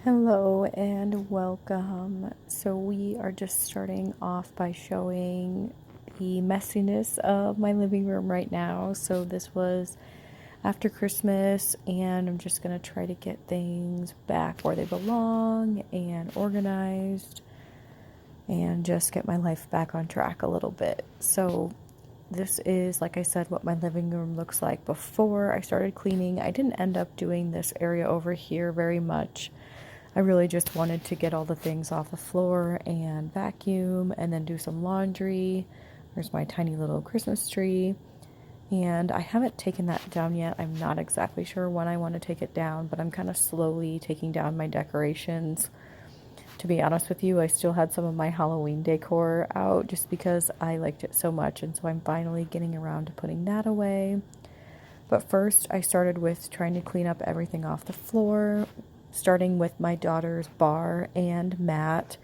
Hello and welcome. So, we are just starting off by showing the messiness of my living room right now. So, this was after Christmas, and I'm just going to try to get things back where they belong and organized and just get my life back on track a little bit. So, this is, like I said, what my living room looks like before I started cleaning. I didn't end up doing this area over here very much. I really just wanted to get all the things off the floor and vacuum and then do some laundry. There's my tiny little Christmas tree. And I haven't taken that down yet. I'm not exactly sure when I want to take it down, but I'm kind of slowly taking down my decorations. To be honest with you, I still had some of my Halloween decor out just because I liked it so much, and so I'm finally getting around to putting that away. But first, I started with trying to clean up everything off the floor, starting with my daughter's bar and mat.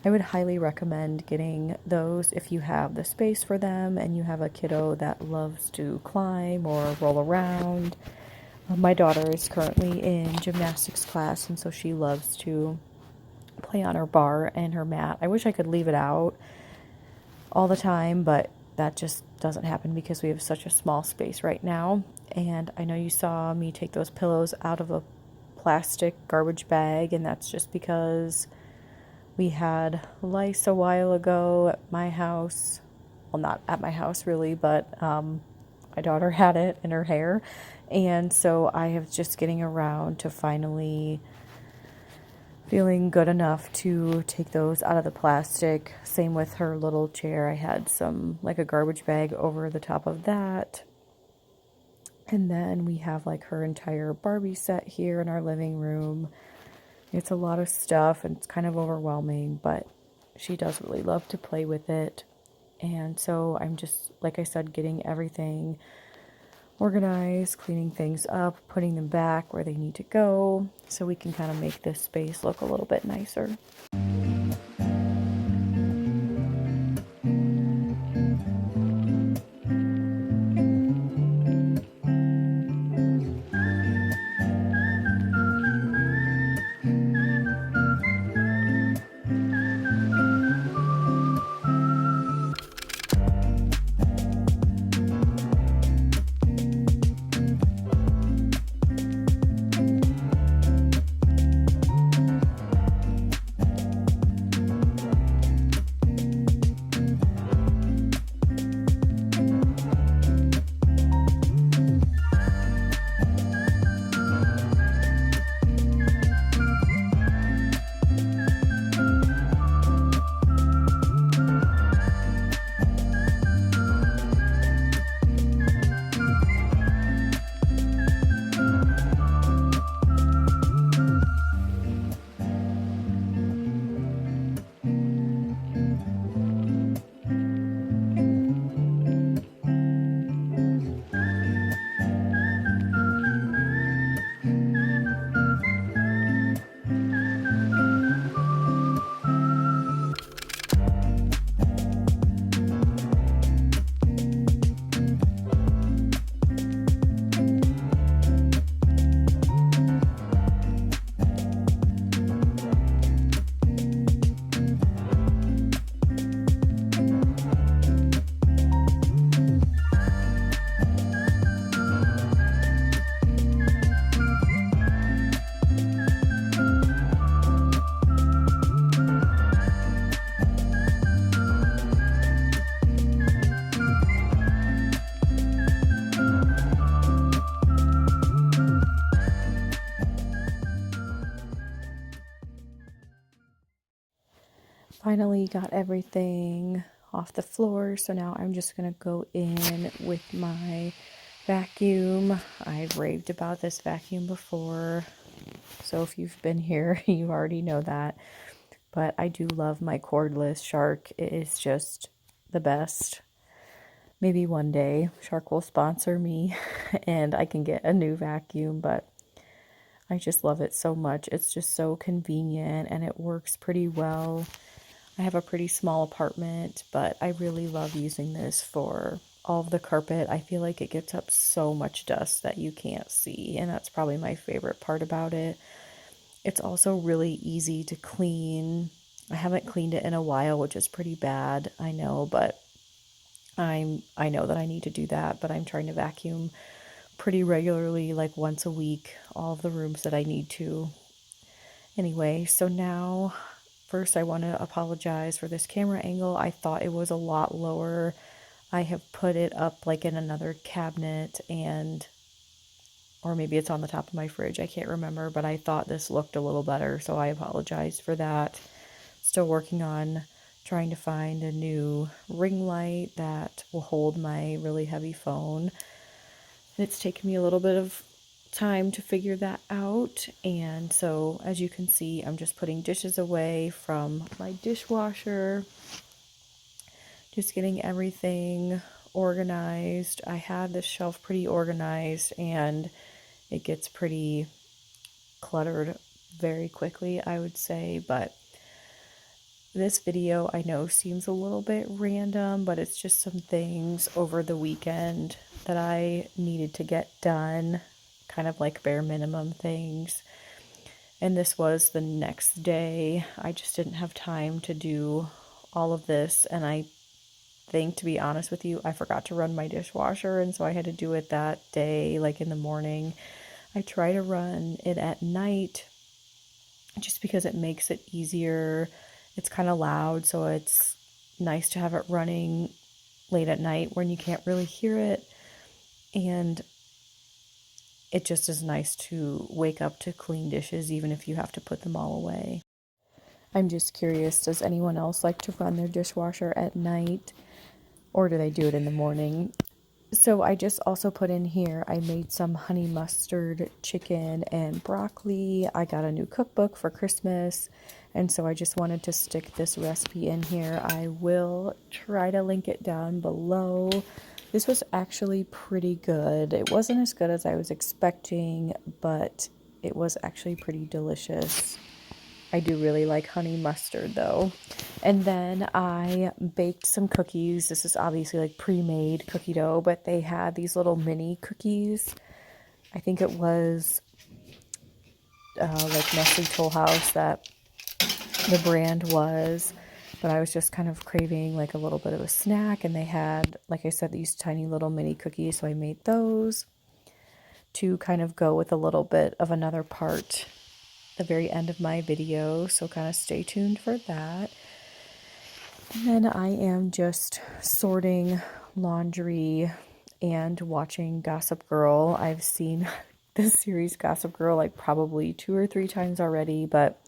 I would highly recommend getting those if you have the space for them and you have a kiddo that loves to climb or roll around. My daughter is currently in gymnastics class, and so she loves to play on her bar and her mat. I wish I could leave it out all the time, but that just doesn't happen because we have such a small space right now. And I know you saw me take those pillows out of a plastic garbage bag, and that's just because we had lice a while ago at my house. Well, not at my house really, but my daughter had it in her hair. And so I have just getting around to finally feeling good enough to take those out of the plastic. Same with her little chair. I had some, like a garbage bag over the top of that. And then we have like her entire Barbie set here in our living room. It's a lot of stuff and it's kind of overwhelming, but she does really love to play with it. And so I'm just, like I said, getting everything organized, cleaning things up, putting them back where they need to go so we can kind of make this space look a little bit nicer. Finally got everything off the floor, so now I'm just gonna go in with my vacuum. I've raved about this vacuum before, so if you've been here, you already know that. But I do love my cordless Shark. It is just the best. Maybe one day Shark will sponsor me and I can get a new vacuum, but I just love it so much. It's just so convenient and it works pretty well. I have a pretty small apartment, but I really love using this for all of the carpet. I feel like it gets up so much dust that you can't see, and that's probably my favorite part about it. It's also really easy to clean. I haven't cleaned it in a while, which is pretty bad, I know, but I know that I need to do that, but I'm trying to vacuum pretty regularly, like once a week, all of the rooms that I need to. Anyway, so now first I want to apologize for this camera angle. I thought it was a lot lower. I have put it up like in another cabinet, and or maybe it's on the top of my fridge. I can't remember, but I thought this looked a little better, so I apologize for that. Still working on trying to find a new ring light that will hold my really heavy phone. And it's taken me a little bit of time to figure that out. And so, as you can see, I'm just putting dishes away from my dishwasher, just getting everything organized. I had this shelf pretty organized, and it gets pretty cluttered very quickly, I would say. But this video, I know, seems a little bit random, but it's just some things over the weekend that I needed to get done, kind of like bare minimum things. And this was the next day. I just didn't have time to do all of this, and I think, to be honest with you, I forgot to run my dishwasher, and so I had to do it that day, like in the morning. I try to run it at night just because it makes it easier. It's kind of loud, so it's nice to have it running late at night when you can't really hear it. And it just is nice to wake up to clean dishes, even if you have to put them all away. I'm just curious, does anyone else like to run their dishwasher at night, or do they do it in the morning? So I just also put in here, I made some honey mustard chicken and broccoli. I got a new cookbook for Christmas, and so I just wanted to stick this recipe in here. I will try to link it down below. This was actually pretty good. It wasn't as good as I was expecting, but it was actually pretty delicious. I do really like honey mustard though. And then I baked some cookies. This is obviously like pre-made cookie dough, but they had these little mini cookies. I think it was like Nestle Toll House that the brand was. But I was just kind of craving like a little bit of a snack, and they had, like I said, these tiny little mini cookies, so I made those to kind of go with a little bit of another part the very end of my video, so kind of stay tuned for that. And then I am just sorting laundry and watching Gossip Girl. I've seen this series Gossip Girl like probably 2 or 3 times already, but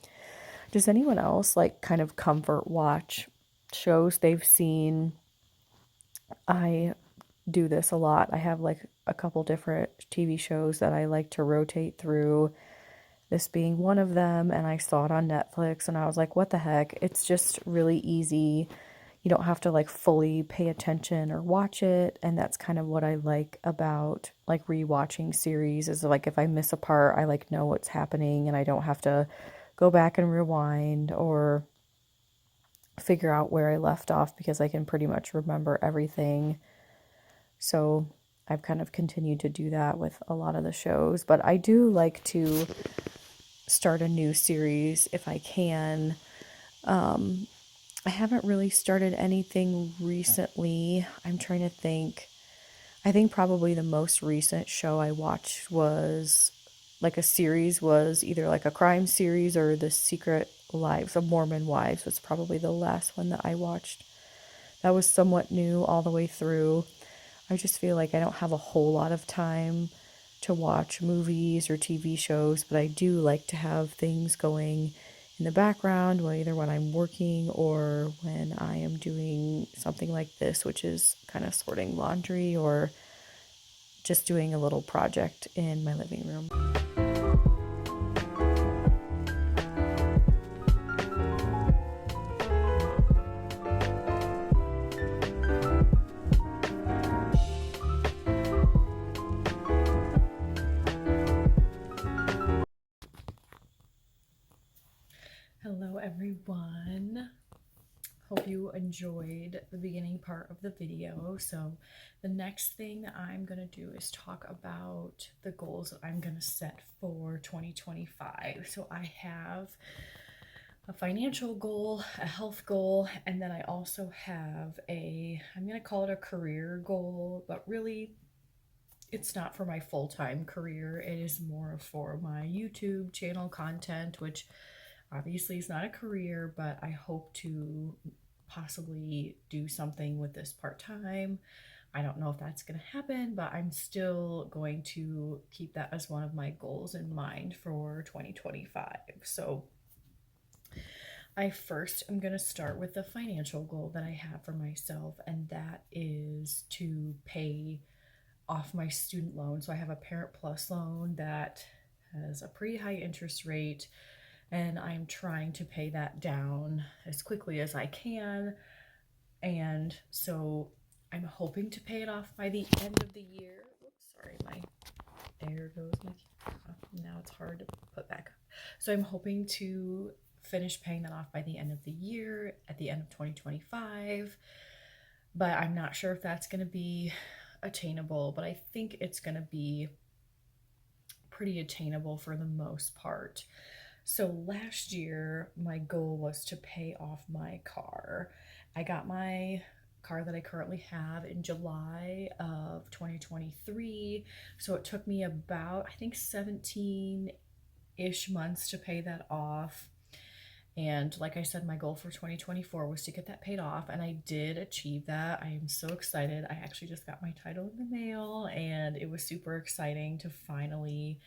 does anyone else like kind of comfort watch shows they've seen? I do this a lot. I have like a couple different TV shows that I like to rotate through, this being one of them, and I saw it on Netflix and I was like, what the heck? It's just really easy. You don't have to like fully pay attention or watch it, and that's kind of what I like about like rewatching series, is like if I miss a part, I like know what's happening and I don't have to go back and rewind or figure out where I left off, because I can pretty much remember everything. So I've kind of continued to do that with a lot of the shows, but I do like to start a new series if I can. I haven't really started anything recently. I'm trying to think. I think probably the most recent show I watched was like a series, was either like a crime series or The Secret Lives of Mormon Wives was probably the last one that I watched. That was somewhat new all the way through. I just feel like I don't have a whole lot of time to watch movies or TV shows, but I do like to have things going in the background, either when I'm working or when I am doing something like this, which is kind of sorting laundry or just doing a little project in my living room. Hello everyone. Hope you enjoyed the beginning part of the video. So the next thing I'm going to do is talk about the goals that I'm going to set for 2025. So I have a financial goal, a health goal, and then I also have I'm going to call it a career goal, but really it's not for my full-time career. It is more for my YouTube channel content, which obviously is not a career, but I hope to possibly do something with this part-time. I don't know if that's going to happen, but I'm still going to keep that as one of my goals in mind for 2025. So I first am going to start with the financial goal that I have for myself, and that is to pay off my student loan. So I have a Parent Plus loan that has a pretty high interest rate, and I'm trying to pay that down as quickly as I can. And so I'm hoping to pay it off by the end of the year. Oops, sorry, there goes my now it's hard to put back up. So I'm hoping to finish paying that off by the end of the year, at the end of 2025. But I'm not sure if that's going to be attainable, but I think it's going to be pretty attainable for the most part. So last year, my goal was to pay off my car. I got my car that I currently have in July of 2023. So it took me about, I think, 17-ish months to pay that off. And like I said, my goal for 2024 was to get that paid off, and I did achieve that. I am so excited. I actually just got my title in the mail, and it was super exciting to finally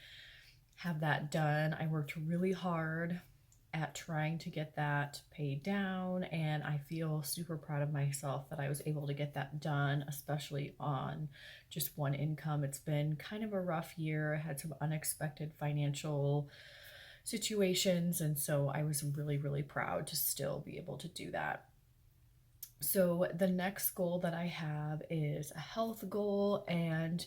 have that done. I worked really hard at trying to get that paid down, and I feel super proud of myself that I was able to get that done, especially on just one income. It's been kind of a rough year. I had some unexpected financial situations, and so I was really, really proud to still be able to do that. So the next goal that I have is a health goal, and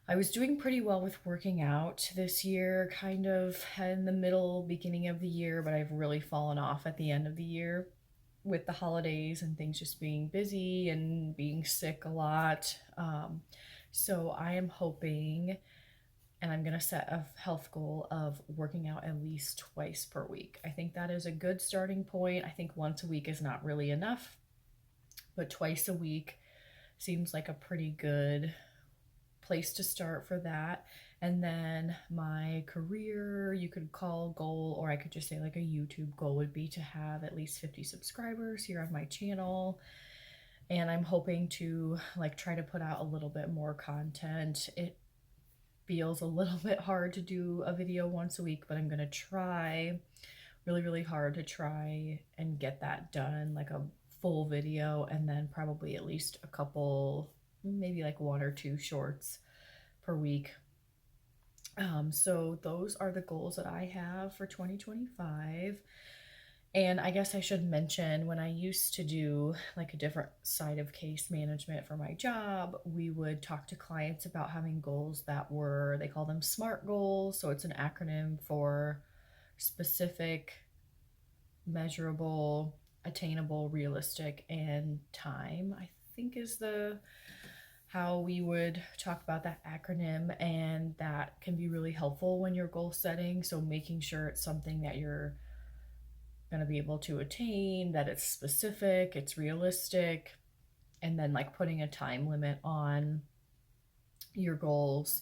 I was doing pretty well with working out this year, kind of in the beginning of the year, but I've really fallen off at the end of the year with the holidays and things just being busy and being sick a lot. So I am hoping, and I'm going to set a health goal of working out at least twice per week. I think that is a good starting point. I think once a week is not really enough, but twice a week seems like a pretty good place to start for that. And then my career, you could call goal, or I could just say like a YouTube goal, would be to have at least 50 subscribers here on my channel. And I'm hoping to like try to put out a little bit more content. It feels a little bit hard to do a video once a week, but I'm going to try really, really hard to try and get that done, like a full video, and then probably at least a couple, maybe like one or two shorts per week. So those are the goals that I have for 2025. And I guess I should mention, when I used to do like a different side of case management for my job, we would talk to clients about having goals that were, they call them SMART goals. So it's an acronym for specific, measurable, attainable, realistic, and time, I think is how we would talk about that acronym. And that can be really helpful when you're goal setting. So making sure it's something that you're going to be able to attain, that it's specific, it's realistic, and then like putting a time limit on your goals.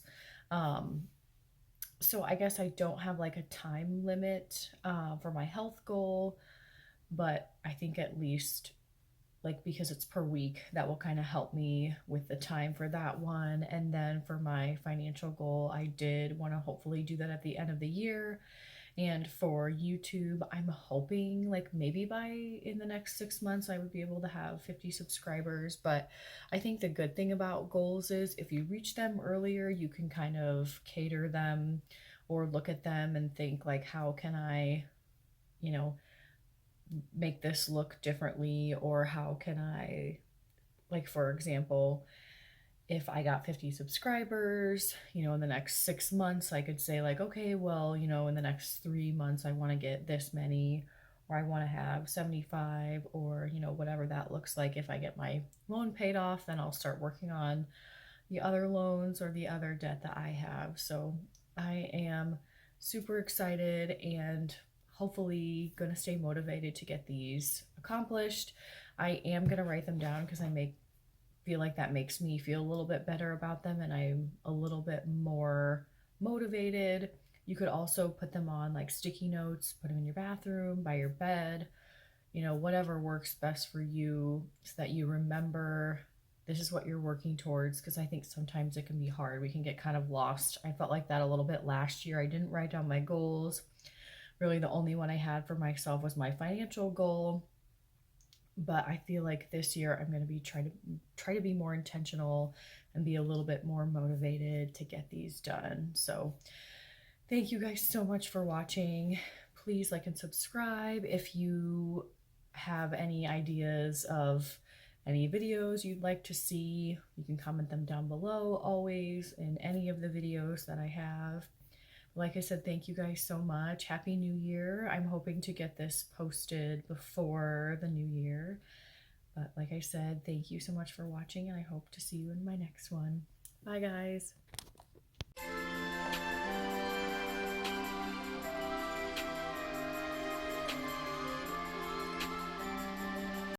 So I guess I don't have like a time limit for my health goal, but I think at least, like, because it's per week, that will kind of help me with the time for that one. And then for my financial goal, I did want to hopefully do that at the end of the year. And for YouTube, I'm hoping like maybe in the next 6 months, I would be able to have 50 subscribers. But I think the good thing about goals is if you reach them earlier, you can kind of cater them or look at them and think like, how can I, make this look differently? Or how can I, like, for example, if I got 50 subscribers, in the next 6 months, I could say like, okay, well, in the next 3 months, I want to get this many. or I want to have 75, or whatever that looks like. If I get my loan paid off, then I'll start working on the other loans or the other debt that I have. So I am super excited and hopefully going to stay motivated to get these accomplished. I am going to write them down because I feel like that makes me feel a little bit better about them, and I'm a little bit more motivated. You could also put them on like sticky notes, put them in your bathroom, by your bed, whatever works best for you, so that you remember this is what you're working towards. Because I think sometimes it can be hard. We can get kind of lost. I felt like that a little bit last year. I didn't write down my goals. Really, the only one I had for myself was my financial goal. But I feel like this year I'm going to be try to be more intentional and be a little bit more motivated to get these done. So thank you guys so much for watching. Please like and subscribe. If you have any ideas of any videos you'd like to see, you can comment them down below always in any of the videos that I have. Like I said, thank you guys so much. Happy New Year. I'm hoping to get this posted before the new year. But like I said, thank you so much for watching, and I hope to see you in my next one. Bye, guys.